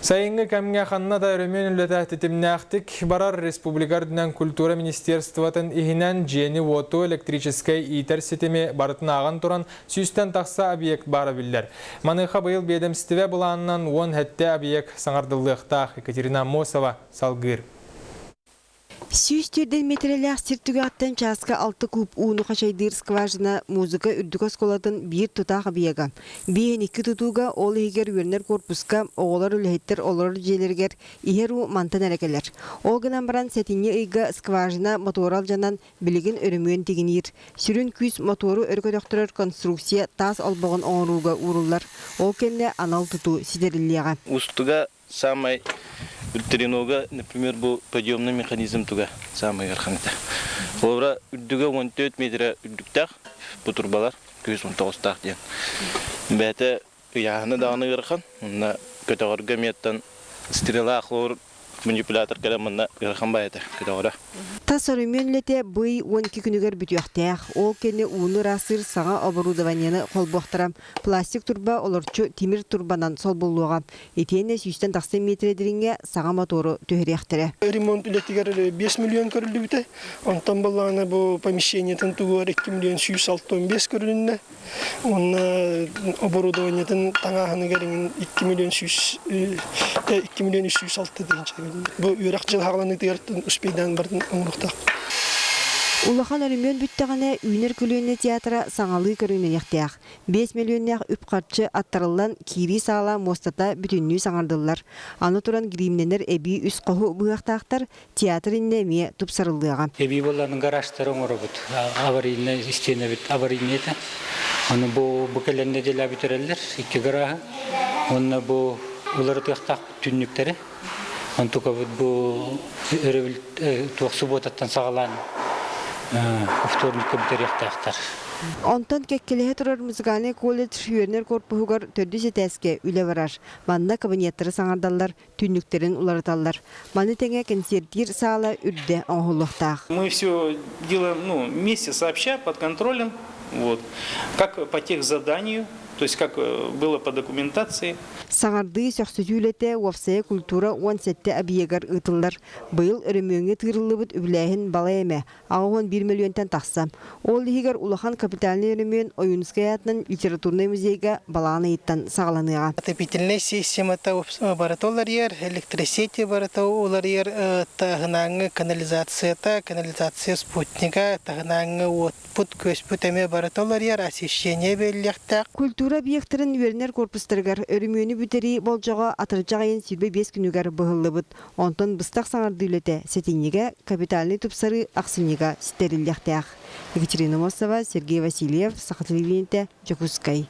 Сайынғы кәмге қанна да өрімен үлеті тетімнәқтік барар Республикардынан культура министерствотын ихінен жені оту электрическай итер сетеме барытын аған тұран сүйістен тақса объект бары білдер. Маныға бұйыл бедемстіве бұланынан 10 хәтті объект саңардылықтақ Екатерина Мосова салғыр. Сүйістерден метрелі астертігі аттан часқа 6 куб уыну қашайдыр скважина музыка үрдігі сколатын бір тұтағы бияға. Бейін 2 тұтуға ол егер өрнер корпуска оғылар үлхеттер олар желергер ихеру мантан әрекелер. Ол гынан баран сәтіне үйгі скважина моторал жанан білігін өрімуен тегінер. Сүрін күз мотору өркөдөқтірір конструкция тас албағын оңыруға урулар. Ол кенне анал тұту сидеріліға. Устуга самай Тренога, например, был подъемный механизм туга, самый верханта. Олара үддігі 14 метр үддіктақ, бұл турбалар, 219 ден. Бәті яғыны дағыны верхан, мұнна көтіғырға меттен стрела ақлауыр манипулятор кәлемінна верхан байыты көтіғыра. Тас өріменлете бұй 12 күнігер бүтіяқтаяқ. Ол кені уыны расыр саңа оборудованияны қолбуқтырам. Пластик турба оларчу темір турбанан сол болуға. Етене 180 метредерінге саңа мотору төхірияқтыры. Ремонт үлетігер 5 миллион көрілді біті. Онтан болағына бұл помещениятын туғар 2 миллион 665 көрілінді. Оны оборудованиятын таңағыны кәріңін 2 миллион 306 дейінші. Бұл үйрақ жыл ғаланы тегерттен үспейден бардың оңырықтақ. Улахан өрімен бүттіғіне үйнер күліне театра саңалы көрінен яқтияқ. 5 миллионнақ үпқатшы аттарылан кири сағала мостата бүтінні саңардылар. Аны тұран гримненер әбі үс қоғы бұғақтақтар театр инне ме тұпсарылдыға. Әбі болланың гаражтары оңыры бұд. Аварийны істейіне бүт аварийны еті. Оны бұл кәлінде делі бүтірелдер, 2 гаражы. Оны бұл ұлары тұяқтақ түнніктері. Он только вот был субботаттан сағалан вторником терехтақтар. Онтан кеккелеге тұрар музыканы колледж үйернер корпуғығар төрдісі тәске үлі барар. Манна кабинеттері саңардалар, түнніктерін уларыталар. Маны тәңе концертир сағала үрді оңғылықтақ. Мы все делаем вместе сообща, под контролем, как по техзаданию. То есть, как было по документации. Саңарды сөксөтүлете уапсая культура 17 объегар ытылар. Был өрөмөңе тырылыбыт үбләһин бала эме. Ағуын 1 миллионтан тақсам. Ол егер улахан капитальный өрөмөн Оюнскаятның литературный музейга баланы иттан сағланыға. Отопительная система баратолар ер, электросети баратолар ер, тағынаңы канализация спутника, тағынаңы отпут, көспут әме баратолар ер, освещение беллектақ. Культура объекттарын вернер корпустаргар өрүмөнү бүтери болжого атыржагайын сүрбе 5 күнүгар быһыллыбыт. Онтон быстак саңарды үлете сетинеге капитальный тупсары аксынега стерилдяктак. Екатерина Мосова, Сергей Васильев, Саха телевидение, Жокускай.